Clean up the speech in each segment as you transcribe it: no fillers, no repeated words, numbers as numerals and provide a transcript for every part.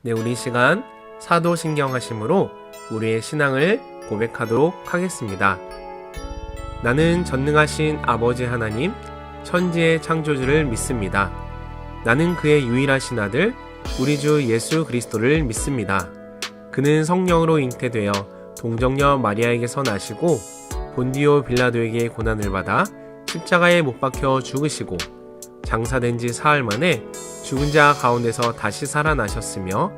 네, 우리 시간 사도신경하심으로 우리의 신앙을 고백하도록 하겠습니다. 나는 전능하신 아버지 하나님, 천지의 창조주를 믿습니다. 나는 그의 유일하신 아들, 우리 주 예수 그리스도를 믿습니다. 그는 성령으로 잉태되어 동정녀 마리아에게서 나시고 본디오 빌라도에게 고난을 받아 십자가에 못 박혀 죽으시고 장사된 지 사흘 만에 죽은 자 가운데서 다시 살아나셨으며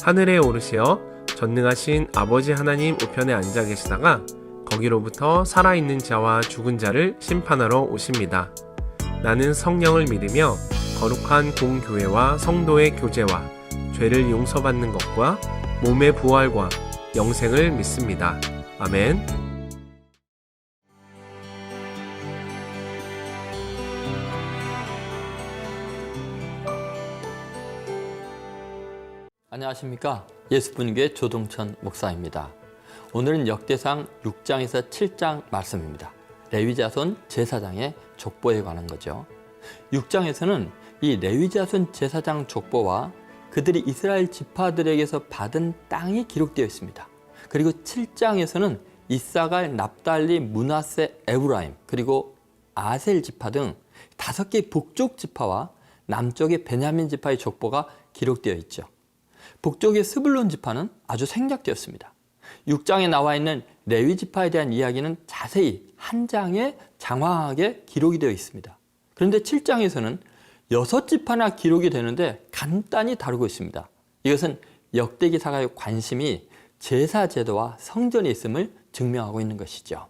하늘에 오르시어 전능하신 아버지 하나님 우편에 앉아 계시다가 거기로부터 살아있는 자와 죽은 자를 심판하러 오십니다. 나는 성령을 믿으며 거룩한 공교회와 성도의 교제와 죄를 용서받는 것과 몸의 부활과 영생을 믿습니다. 아멘. 안녕하십니까. 예수분교회 조동천 목사입니다. 오늘은 역대상 6장에서 7장 말씀입니다. 레위자손 제사장의 족보에 관한 거죠. 6장에서는 이 레위자손 제사장 족보와 그들이 이스라엘 지파들에게서 받은 땅이 기록되어 있습니다. 그리고 7장에서는 이사갈, 납달리, 므낫세, 에브라임, 그리고 아셀 지파 등 5개 북쪽 지파와 남쪽의 베냐민 지파의 족보가 기록되어 있죠. 북쪽의 스불론 지파는 아주 생략되었습니다. 6장에 나와 있는 레위 지파에 대한 이야기는 자세히 한 장에 장황하게 기록이 되어 있습니다. 그런데 7장에서는 6지파나 기록이 되는데 간단히 다루고 있습니다. 이것은 역대기사가의 관심이 제사 제도와 성전에 있음을 증명하고 있는 것이죠.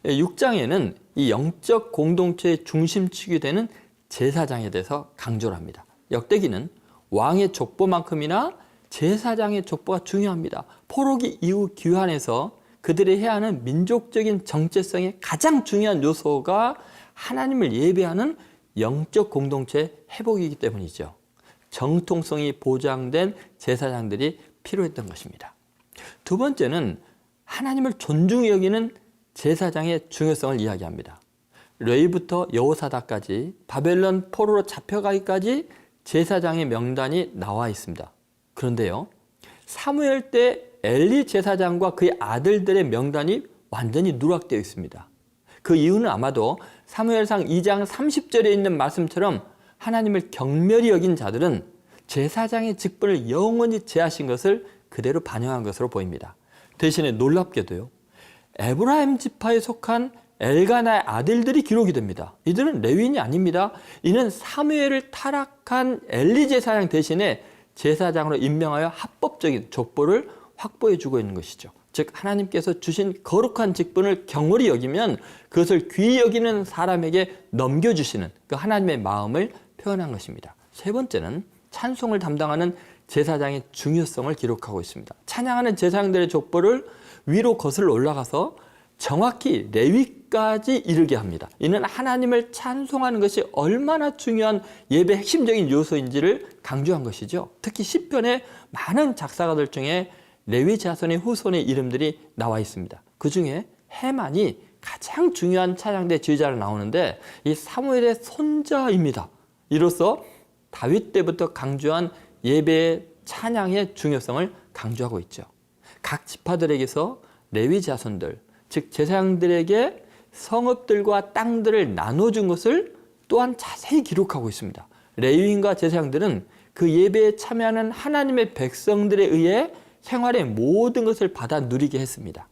6장에는 이 영적 공동체의 중심축이 되는 제사장에 대해서 강조를 합니다. 역대기는 왕의 족보만큼이나 제사장의 족보가 중요합니다. 포로기 이후 귀환에서 그들이 해야 하는 민족적인 정체성의 가장 중요한 요소가 하나님을 예배하는 영적 공동체의 회복이기 때문이죠. 정통성이 보장된 제사장들이 필요했던 것입니다. 두 번째는 하나님을 존중히 여기는 제사장의 중요성을 이야기합니다. 레위부터 여호사닥까지 바벨론 포로로 잡혀가기까지 제사장의 명단이 나와 있습니다. 그런데요, 사무엘 때 엘리 제사장과 그의 아들들의 명단이 완전히 누락되어 있습니다. 그 이유는 아마도 사무엘상 2장 30절에 있는 말씀처럼 하나님을 경멸히 여긴 자들은 제사장의 직분을 영원히 제하신 것을 그대로 반영한 것으로 보입니다. 대신에 놀랍게도요, 에브라임 지파에 속한 엘가나의 아들들이 기록이 됩니다. 이들은 레위인이 아닙니다. 이는 사무엘을 타락한 엘리 제사장 대신에 제사장으로 임명하여 합법적인 족보를 확보해 주고 있는 것이죠. 즉 하나님께서 주신 거룩한 직분을 경홀히 여기면 그것을 귀히 여기는 사람에게 넘겨주시는 그 하나님의 마음을 표현한 것입니다. 세 번째는 찬송을 담당하는 제사장의 중요성을 기록하고 있습니다. 찬양하는 제사장들의 족보를 위로 거슬러 올라가서 정확히 레위까지 이르게 합니다. 이는 하나님을 찬송하는 것이 얼마나 중요한 예배의 핵심적인 요소인지를 강조한 것이죠. 특히 시편의 많은 작사가들 중에 레위 자손의 후손의 이름들이 나와 있습니다. 그 중에 헤만이 가장 중요한 찬양대 지휘자로 나오는데 이 사무엘의 손자입니다. 이로써 다윗 때부터 강조한 예배의 찬양의 중요성을 강조하고 있죠. 각 지파들에게서 레위 자손들, 즉 제사장들에게 성읍들과 땅들을 나눠준 것을 또한 자세히 기록하고 있습니다. 레위인과 제사장들은 그 예배에 참여하는 하나님의 백성들에 의해 생활의 모든 것을 받아 누리게 했습니다.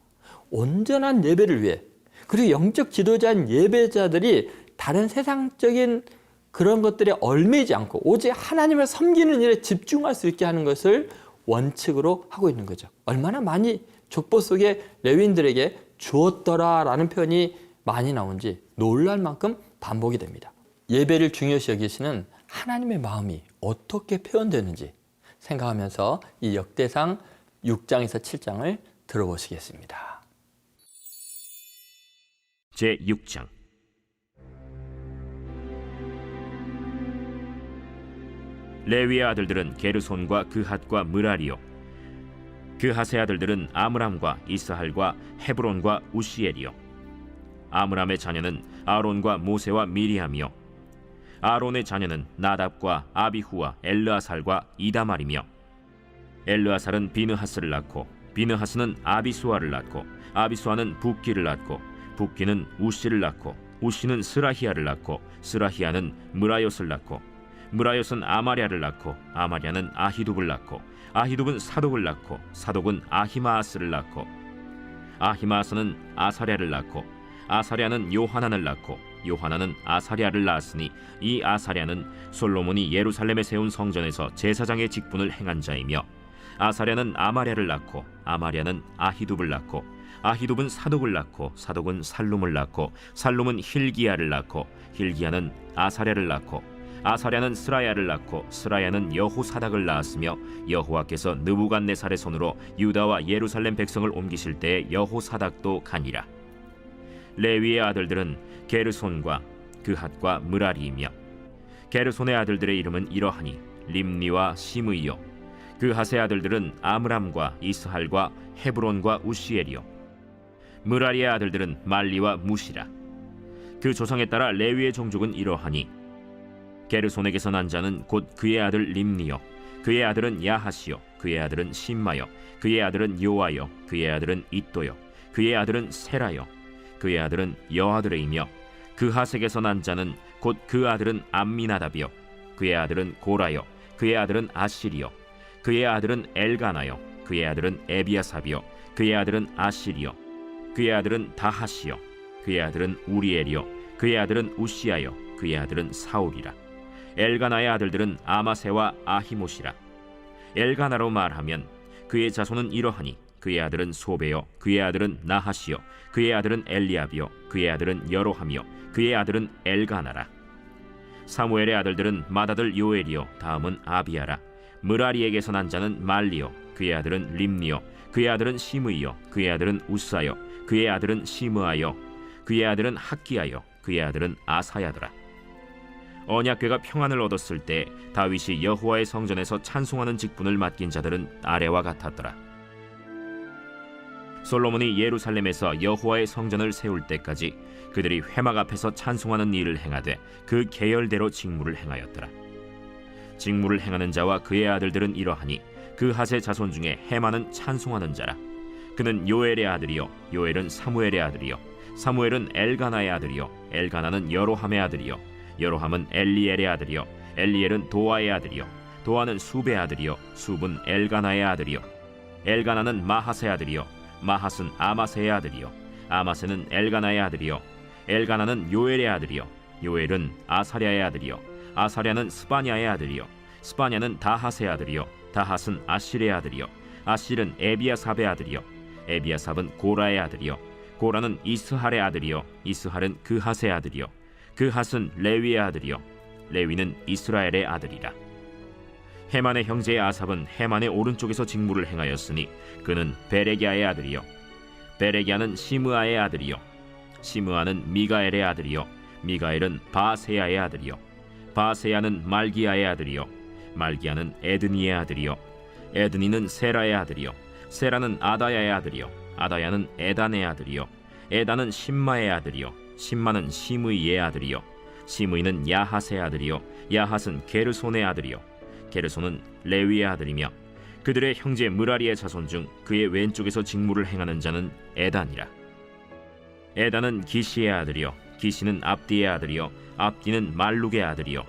온전한 예배를 위해, 그리고 영적 지도자인 예배자들이 다른 세상적인 그런 것들에 얽매이지 않고 오직 하나님을 섬기는 일에 집중할 수 있게 하는 것을 원칙으로 하고 있는 거죠. 얼마나 많이 족보 속에 레위인들에게 주었더라라는 표현이 많이 나온지 놀랄 만큼 반복이 됩니다. 예배를 중요시 여기시는 하나님의 마음이 어떻게 표현되는지 생각하면서 이 역대상 6장에서 7장을 들어보시겠습니다. 제6장 레위의 아들들은 게르손과 그핫과 므라리요, 그핫의 아들들은 아므람과 이스할과 헤브론과 우시엘이요, 아므람의 자녀는 아론과 모세와 미리암이요, 아론의 자녀는 나답과 아비후와 엘르아살과 이다말이며 엘르아살은 비느하스를 낳고 비느하스는 아비수아를 낳고 아비수아는 붓기를 낳고 붓기는 우시를 낳고 우시는 스라히야를 낳고 스라히야는 무라요스를 낳고 무라요스는 아마랴를 낳고 아마랴는 아히둡을 낳고 아히둡은 사독을 낳고 사독은 아히마아스를 낳고 아히마아스는 아사랴를 낳고 아사랴는 요하난을 낳고 요하난은 아사랴를 낳았으니 이 아사랴는 솔로몬이 예루살렘에 세운 성전에서 제사장의 직분을 행한 자이며 아사랴는 아마랴를 낳고 아마랴는 아히둡을 낳고 아히둡은 사독을 낳고 사독은 살룸을 낳고 살룸은 힐기야를 낳고 힐기야는 아사랴를 낳고 아사랴는 스라야를 낳고 스라야는 여호사닥을 낳았으며 여호와께서 느부갓네살의 손으로 유다와 예루살렘 백성을 옮기실 때에 여호사닥도 가니라. 레위의 아들들은 게르손과 그핫과 므라리이며 게르손의 아들들의 이름은 이러하니 림니와 시므이요 그핫의 아들들은 아므람과 이스할과 헤브론과 우시엘이요 므라리의 아들들은 말리와 무시라. 그 조상에 따라 레위의 종족은 이러하니 게르손에게서 난 자는 곧 그의 아들 림니요 그의 아들은 야하시요 그의 아들은 심마요 그의 아들은 요아요 그의 아들은 잇도요 그의 아들은 세라요 그의 아들은 여아들이며 그핫에게서 난 자는 곧 그 아들은 암미나답이요 그의 아들은 고라요 그의 아들은 아시리요 그의 아들은 엘가나요 그의 아들은 에비아삽이요 그의 아들은 아시리요 그의 아들은 다하시요 그의 아들은 우리엘이요 그의 아들은 우시아요 그의 아들은 사울이라. 엘가나의 아들들은 아마세와 아히모시라. 엘가나로 말하면 그의 자손은 이러하니 그의 아들은 소베요 그의 아들은 나하시요 그의 아들은 엘리압이요 그의 아들은 여로함이요 그의 아들은 엘가나라. 사무엘의 아들들은 맏아들 요엘이요 다음은 아비아라. 므라리에게서 난 자는 말리요 그의 아들은 림니요 그의 아들은 시므이요 그의 아들은 우사요 그의 아들은 시므아요 그의 아들은 학기야요 그의 아들은 아사야더라. 언약궤가 평안을 얻었을 때 다윗이 여호와의 성전에서 찬송하는 직분을 맡긴 자들은 아래와 같았더라. 솔로몬이 예루살렘에서 여호와의 성전을 세울 때까지 그들이 회막 앞에서 찬송하는 일을 행하되 그 계열대로 직무를 행하였더라. 직무를 행하는 자와 그의 아들들은 이러하니 그핫의 자손 중에 헤만은 찬송하는 자라. 그는 요엘의 아들이요 요엘은 사무엘의 아들이요 사무엘은 엘가나의 아들이요 엘가나는 여로함의 아들이요 여로함은 엘리엘의 아들이요 엘리엘은 도아의 아들이요 도아는 숲의 아들이요 숲은 엘가나의 아들이요 엘가나는 마하스의 아들이요 마하스는 아마세의 아들이요 아마세는 엘가나의 아들이요 엘가나는 요엘의 아들이요 요엘은 아사랴의 아들이요 아사랴는 스바냐의 아들이요 스바냐는 다핫의 아들이요 다핫은 아실의 아들이요 아실은 에비아삽의 아들이요 에비아삽은 고라의 아들이요 고라는 이스할의 아들이요 이스할은 그핫의 아들이요 그핫은 레위의 아들이요 레위는 이스라엘의 아들이라. 헤만의 형제 아삽은 헤만의 오른쪽에서 직무를 행하였으니 그는 베레기야의 아들이요 베레기야는 시므아의 아들이요 시므아는 미가엘의 아들이요 미가엘은 바세야의 아들이요 바세야는 말기야의 아들이요 말기야는 에드니의 아들이요 에드니는 세라의 아들이요 세라는 아다야의 아들이요 아다야는 에단의 아들이요 에단은 심마의 아들이요 심마는 시므이의 아들이요 시므이는 야핫의 아들이요 야핫은 게르손의 아들이요 게르손은 레위의 아들이며 그들의 형제 므라리의 자손 중 그의 왼쪽에서 직무를 행하는 자는 에단이라. 에단은 기시의 아들이요 기시는 압디의 아들이요 압디는 말룩의 아들이요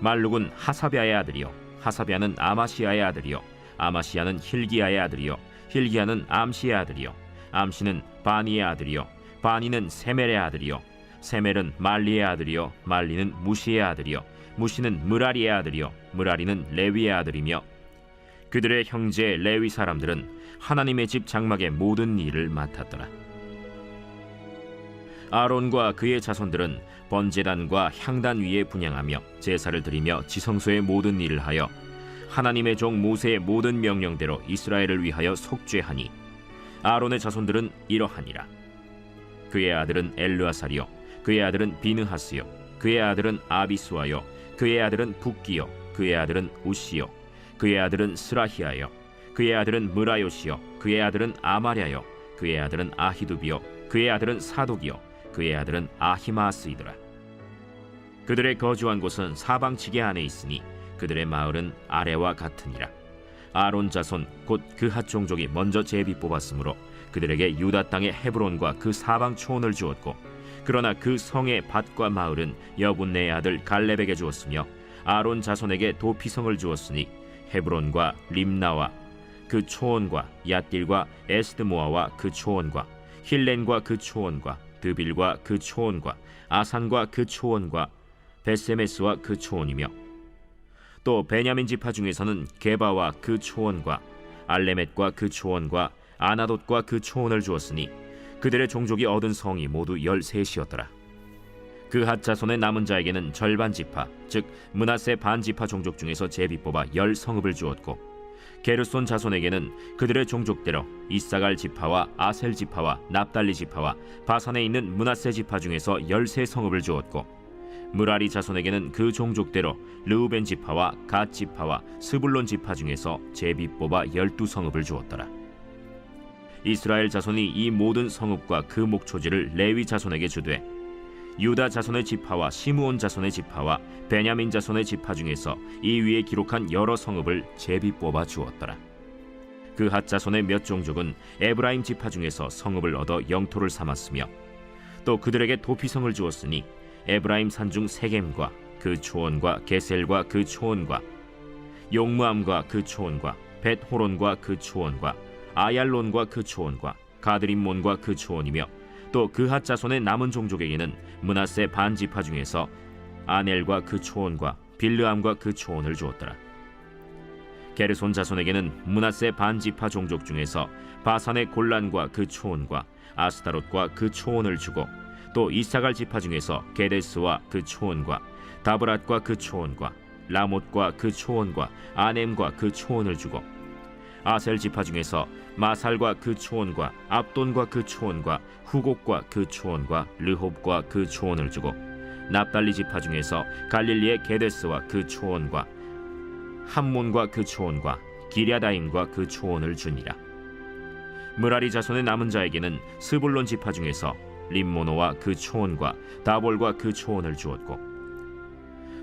말룩은 하사비아의 아들이요 하사비아는 아마시아의 아들이요 아마시아는 힐기야의 아들이요 힐기야는 암시의 아들이요 암시는 바니의 아들이요 바니는 세멜의 아들이요 세멜은 말리의 아들이요 말리는 무시의 아들이요 무시는 므라리의 아들이요 므라리는 레위의 아들이며 그들의 형제 레위 사람들은 하나님의 집 장막의 모든 일을 맡았더라. 아론과 그의 자손들은 번제단과 향단 위에 분향하며 제사를 드리며 지성소의 모든 일을 하여 하나님의 종 모세의 모든 명령대로 이스라엘을 위하여 속죄하니 아론의 자손들은 이러하니라. 그의 아들은 엘르아살이요 그의 아들은 비느하스요 그의 아들은 아비수아요 그의 아들은 붓기요 그의 아들은 우시요 그의 아들은 스라히야요 그의 아들은 므라요시요 그의 아들은 아마랴요 그의 아들은 아히두비요 그의 아들은 사독이요 그의 아들은 아히마스이더라. 그들의 거주한 곳은 사방지게 안에 있으니 그들의 마을은 아래와 같으니라. 아론 자손 곧 그핫 종족이 먼저 제비 뽑았으므로 그들에게 유다 땅의 헤브론과 그 사방 초원을 주었고, 그러나 그 성의 밭과 마을은 여분네의 아들 갈렙에게 주었으며 아론 자손에게 도피성을 주었으니 헤브론과 림나와 그 초원과 얏길과 에스드모아와 그 초원과 힐렌과 그 초원과 드빌과 그 초원과 아산과 그 초원과 베세메스와 그 초원이며, 또 베냐민 지파 중에서는 게바와 그 초원과 알레멧과 그 초원과 아나돗과 그 초원을 주었으니 그들의 종족이 얻은 성이 모두 13이었더라. 그핫 자손의 남은 자에게는 절반 지파, 즉 므낫세 반 지파 종족 중에서 제비 뽑아 10성읍을 주었고, 게르손 자손에게는 그들의 종족대로 이사갈 지파와 아셀 지파와 납달리 지파와 바산에 있는 므낫세 지파 중에서 13성읍을 주었고, 무라리 자손에게는 그 종족대로 르우벤 지파와 갓 지파와 스불론 지파 중에서 제비 뽑아 12성읍을 주었더라. 이스라엘 자손이 이 모든 성읍과 그 목초지를 레위 자손에게 주되, 유다 자손의 지파와 시므온 자손의 지파와 베냐민 자손의 지파 중에서 이 위에 기록한 여러 성읍을 제비 뽑아 주었더라. 그핫 자손의 몇 종족은 에브라임 지파 중에서 성읍을 얻어 영토를 삼았으며, 또 그들에게 도피성을 주었으니 에브라임 산중 세겜과 그 초원과 게셀과 그 초원과 용무암과 그 초원과 벳호론과 그 초원과 아얄론과 그 초원과 가드림몬과 그 초원이며, 또 그핫 자손의 남은 종족에게는 므낫세 반 지파 중에서 아넬과 그 초원과 빌르암과 그 초원을 주었더라. 게르손 자손에게는 므낫세 반 지파 종족 중에서 바산의 골란과 그 초원과 아스타롯과 그 초원을 주고, 또 이사갈 지파 중에서 게데스와 그 초원과 다브랏과 그 초원과 라못과 그 초원과 아넴과 그 초원을 주고, 아셀 지파 중에서 마살과 그 초원과 압돈과 그 초원과 후곡과 그 초원과 르홉과 그 초원을 주고, 납달리 지파 중에서 갈릴리의 게데스와 그 초원과 함몬과 그 초원과 기랴다임과 그 초원을 주니라. 무라리 자손의 남은 자에게는 스불론 지파 중에서 림모노와 그 초원과 다볼과 그 초원을 주었고,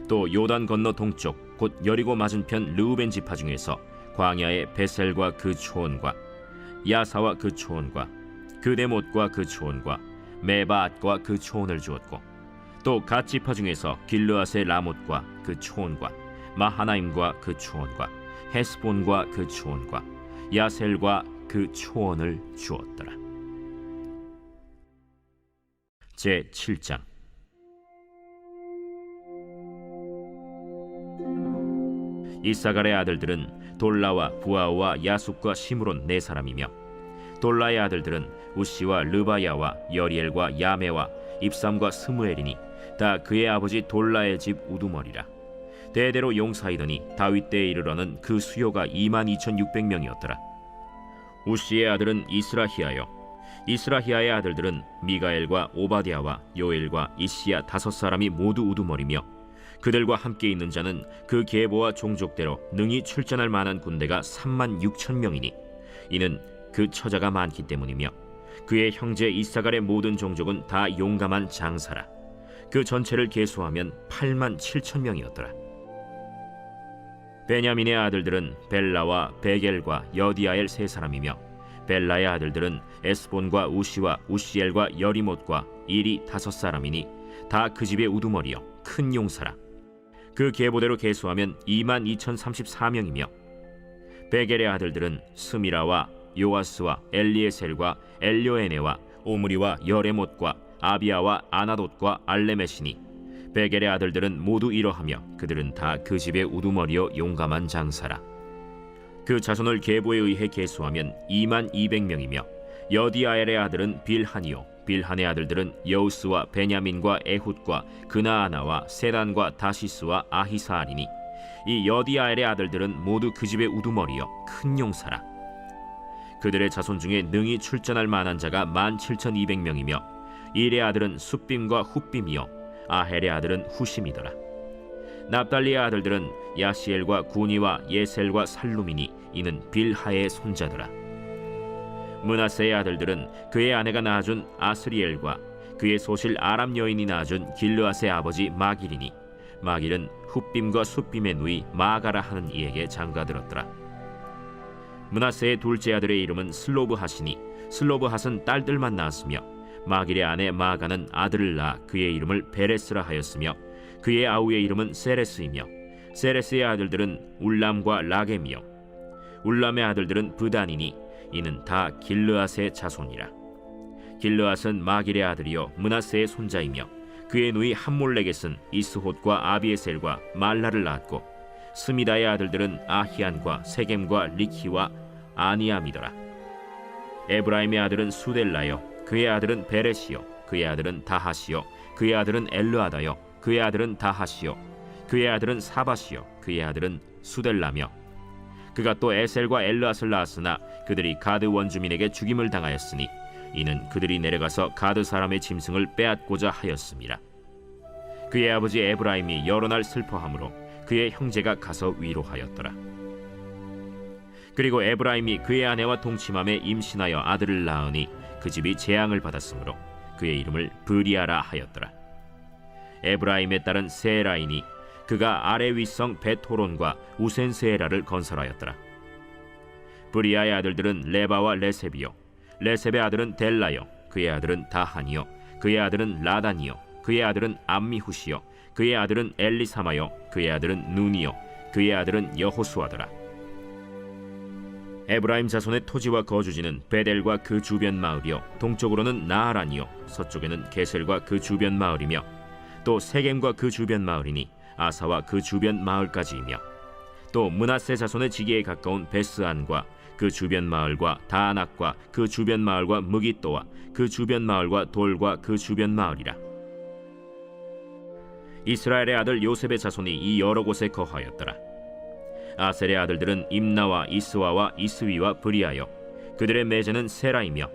또 요단 건너 동쪽 곧 여리고 맞은편 르우벤 지파 중에서 광야의 베셀과 그 초원과 야사와 그 초원과 그데못과 그 초원과 메바앗과 그 초원을 주었고, 또 갓 지파 중에서 길르앗의 라못과 그 초원과 마하나임과 그 초원과 헤스본과 그 초원과 야셀과 그 초원을 주었더라. 제7장. 이사갈의 아들들은 돌라와 부아와 야숫과 시므론 4사람이며, 돌라의 아들들은 우시와 르바야와 여리엘과 야메와 입삼과 스무엘이니 다 그의 아버지 돌라의 집 우두머리라. 대대로 용사이더니 다윗 때에 이르러는 그 수요가 22,600명이었더라. 우시의 아들은 이스라히야요, 이스라히야의 아들들은 미가엘과 오바댜와 요엘과 이시야 5사람이 모두 우두머리며, 그들과 함께 있는 자는 그 계보와 종족대로 능히 출전할 만한 군대가 36,000명이니 이는 그 처자가 많기 때문이며, 그의 형제 이사갈의 모든 종족은 다 용감한 장사라. 그 전체를 계수하면 87,000명이었더라. 베냐민의 아들들은 벨라와 베겔과 여디아엘 3사람이며, 벨라의 아들들은 에스본과 우시와 우시엘과 여리못과 일이 5사람이니 다 그 집의 우두머리요 큰 용사라. 그 계보대로 계수하면 22,034명이며, 베겔의 아들들은 스미라와 요아스와 엘리에셀과 엘료에네와 오므리와 여레못과 아비아와 아나돗과 알레메시니, 베겔의 아들들은 모두 이러하며 그들은 다 그 집의 우두머리요 용감한 장사라. 그 자손을 계보에 의해 계수하면 22,200명이며, 여디아엘의 아들은 빌하니요, 빌한의 아들들은 여우스와 베냐민과 에훗과 그나아나와 세단과 다시스와 아히사알이니 이 여디아엘의 아들들은 모두 그 집의 우두머리요 큰 용사라. 그들의 자손 중에 능히 출전할 만한 자가 17,200명이며, 일의 아들은 숫빔과 훗빔이요 아헬의 아들은 후심이더라. 납달리의 아들들은 야시엘과 구니와 예셀과 살룸이니 이는 빌하의 손자더라. 므낫세의 아들들은 그의 아내가 낳아준 아스리엘과 그의 소실 아람 여인이 낳아준 길르앗의 아버지 마길이니 마길은 훗빔과 숫빔의 누이 마가라 하는 이에게 장가들었더라. 므낫세의 둘째 아들의 이름은 슬로브핫이니 슬로브핫은 딸들만 낳았으며 마길의 아내 마아가는 아들을 낳아 그의 이름을 베레스라 하였으며 그의 아우의 이름은 세레스이며 세레스의 아들들은 울람과 라겜이요 울람의 아들들은 브단이니 이는 다 길르앗의 자손이라. 길르앗은 마길의 아들이요 므낫세의 손자이며 그의 누이 함몰렉겟은 이스홑과 아비에셀과 말라를 낳았고 스미다의 아들들은 아히안과 세겜과 리키와 아니암이더라. 에브라임의 아들은 수델라요 그의 아들은 베레시요 그의 아들은 다하시요 그의 아들은 엘르아다요 그의 아들은 다하시요 그의 아들은 사바시요 그의 아들은 수델라며 그가 또 에셀과 엘르앗을 낳았으나 그들이 가드 원주민에게 죽임을 당하였으니 이는 그들이 내려가서 가드 사람의 짐승을 빼앗고자 하였습니다. 그의 아버지 에브라임이 여러 날 슬퍼하므로 그의 형제가 가서 위로하였더라. 그리고 에브라임이 그의 아내와 동침함에 임신하여 아들을 낳으니 그 집이 재앙을 받았으므로 그의 이름을 브리아라 하였더라. 에브라임의 딸은 세라이니 그가 아래 윗성 벳호론과 우센세라를 건설하였더라. 브리아의 아들들은 레바와 레셉이요 레셉의 아들은 델라요 그의 아들은 다하니요 그의 아들은 라단이요 그의 아들은 암미후시요 그의 아들은 엘리사마요 그의 아들은 눈이요 그의 아들은 여호수아더라. 에브라임 자손의 토지와 거주지는 베델과 그 주변 마을이요 동쪽으로는 나아란이요 서쪽에는 게셀과 그 주변 마을이며 또 세겜과 그 주변 마을이니 아사와 그 주변 마을까지이며 또 므낫세 자손의 지기에 가까운 베스안과 그 주변 마을과 다안악과 그 주변 마을과 무깃도와 그 주변 마을과 돌과 그 주변 마을이라. 이스라엘의 아들 요셉의 자손이 이 여러 곳에 거하였더라. 아셀의 아들들은 임나와 이스와와 이스위와 브리아요 그들의 매제는 세라이며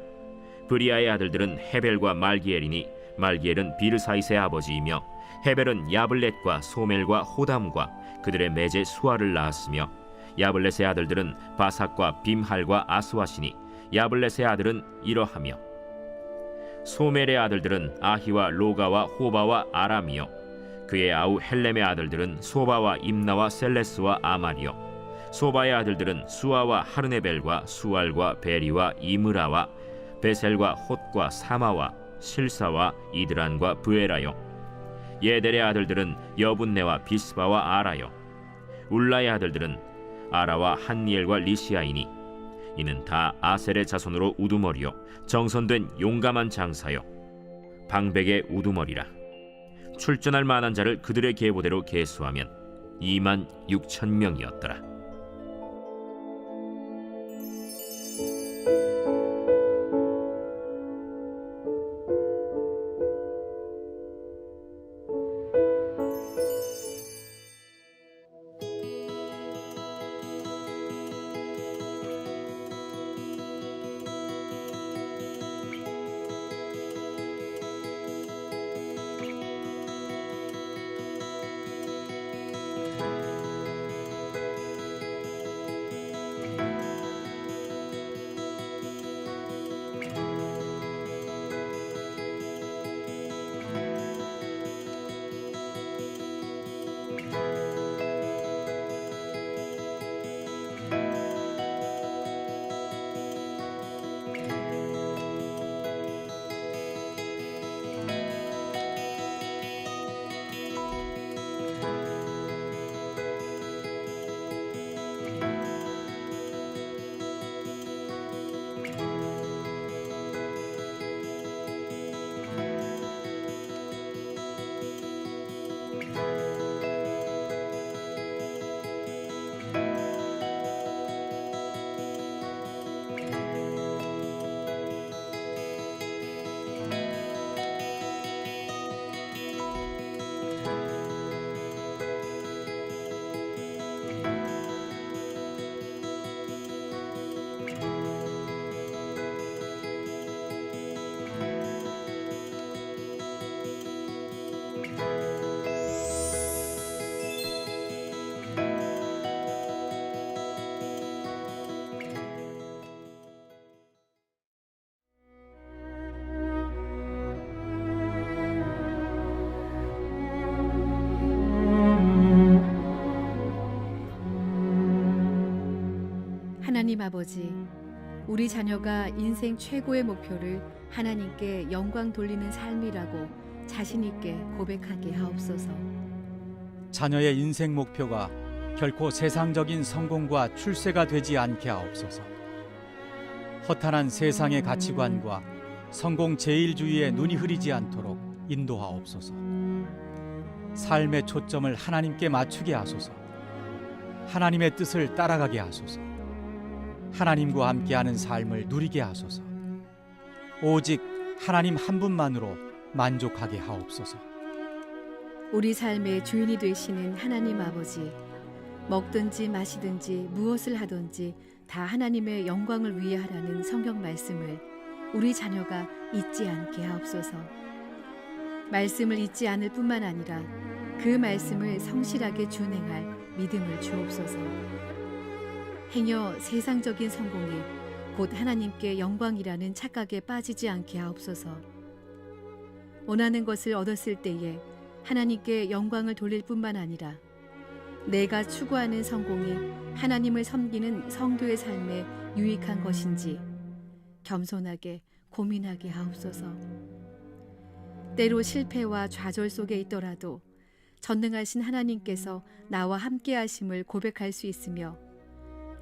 브리아의 아들들은 헤벨과 말기엘이니 말기엘은 비르사이스의 아버지이며 헤벨은 야블렛과 소멜과 호담과 그들의 매제 수아를 낳았으며 야블렛의 아들들은 바삭과 빔할과 아스와시니 야블렛의 아들은 이러하며 소멜의 아들들은 아히와 로가와 호바와 아람이요 그의 아우 헬렘의 아들들은 소바와 임나와 셀레스와 아말이요 소바의 아들들은 수아와 하르네벨과 수알과 베리와 이므라와 베셀과 홑과 사마와 실사와 이드란과 브에라요 예델의 아들들은 여분네와 비스바와 아라요 울라의 아들들은 아라와 한니엘과 리시아이니 이는 다 아셀의 자손으로 우두머리요 정선된 용감한 장사요 방백의 우두머리라. 출전할 만한 자를 그들의 계보대로 계수하면 26,000명이었더라. 하나님 아버지, 우리 자녀가 인생 최고의 목표를 하나님께 영광 돌리는 삶이라고 자신 있게 고백하게 하옵소서. 자녀의 인생 목표가 결코 세상적인 성공과 출세가 되지 않게 하옵소서. 허탄한 세상의 가치관과 성공 제일주의에 눈이 흐리지 않도록 인도하옵소서. 삶의 초점을 하나님께 맞추게 하소서. 하나님의 뜻을 따라가게 하소서. 하나님과 함께하는 삶을 누리게 하소서. 오직 하나님 한 분만으로 만족하게 하옵소서. 우리 삶의 주인이 되시는 하나님 아버지, 먹든지 마시든지 무엇을 하든지 다 하나님의 영광을 위해 하라는 성경 말씀을 우리 자녀가 잊지 않게 하옵소서. 말씀을 잊지 않을 뿐만 아니라 그 말씀을 성실하게 준행할 믿음을 주옵소서. 행여 세상적인 성공이 곧 하나님께 영광이라는 착각에 빠지지 않게 하옵소서. 원하는 것을 얻었을 때에 하나님께 영광을 돌릴 뿐만 아니라 내가 추구하는 성공이 하나님을 섬기는 성도의 삶에 유익한 것인지 겸손하게 고민하게 하옵소서. 때로 실패와 좌절 속에 있더라도 전능하신 하나님께서 나와 함께 하심을 고백할 수 있으며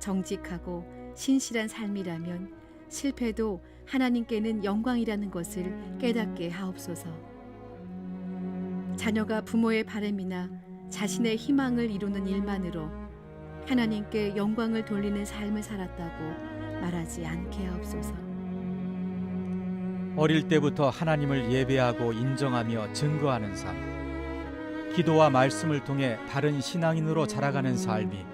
정직하고 신실한 삶이라면 실패도 하나님께는 영광이라는 것을 깨닫게 하옵소서. 자녀가 부모의 바람이나 자신의 희망을 이루는 일만으로 하나님께 영광을 돌리는 삶을 살았다고 말하지 않게 하옵소서. 어릴 때부터 하나님을 예배하고 인정하며 증거하는 삶, 기도와 말씀을 통해 바른 신앙인으로 자라가는 삶이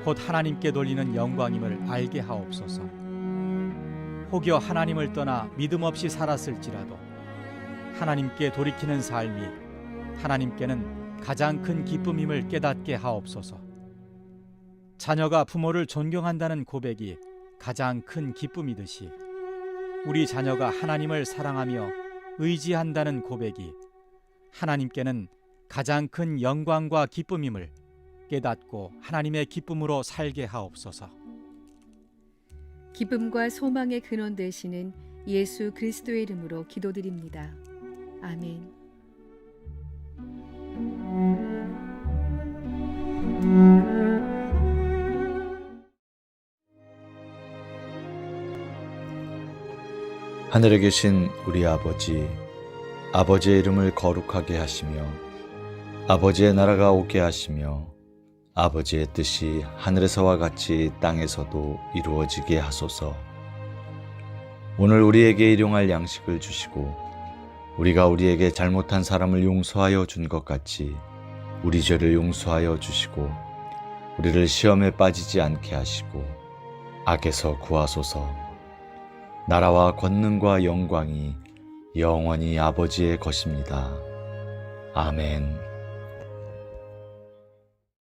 곧 하나님께 돌리는 영광임을 알게 하옵소서. 혹여 하나님을 떠나 믿음 없이 살았을지라도 하나님께 돌이키는 삶이 하나님께는 가장 큰 기쁨임을 깨닫게 하옵소서. 자녀가 부모를 존경한다는 고백이 가장 큰 기쁨이듯이 우리 자녀가 하나님을 사랑하며 의지한다는 고백이 하나님께는 가장 큰 영광과 기쁨임을 깨닫고 하나님의 기쁨으로 살게 하옵소서. 기쁨과 소망의 근원 되시는 예수 그리스도의 이름으로 기도드립니다. 아멘. 하늘에 계신 우리 아버지, 아버지의 이름을 거룩하게 하시며 아버지의 나라가 오게 하시며 아버지의 뜻이 하늘에서와 같이 땅에서도 이루어지게 하소서. 오늘 우리에게 일용할 양식을 주시고 우리가 우리에게 잘못한 사람을 용서하여 준 것 같이 우리 죄를 용서하여 주시고 우리를 시험에 빠지지 않게 하시고 악에서 구하소서. 나라와 권능과 영광이 영원히 아버지의 것입니다. 아멘.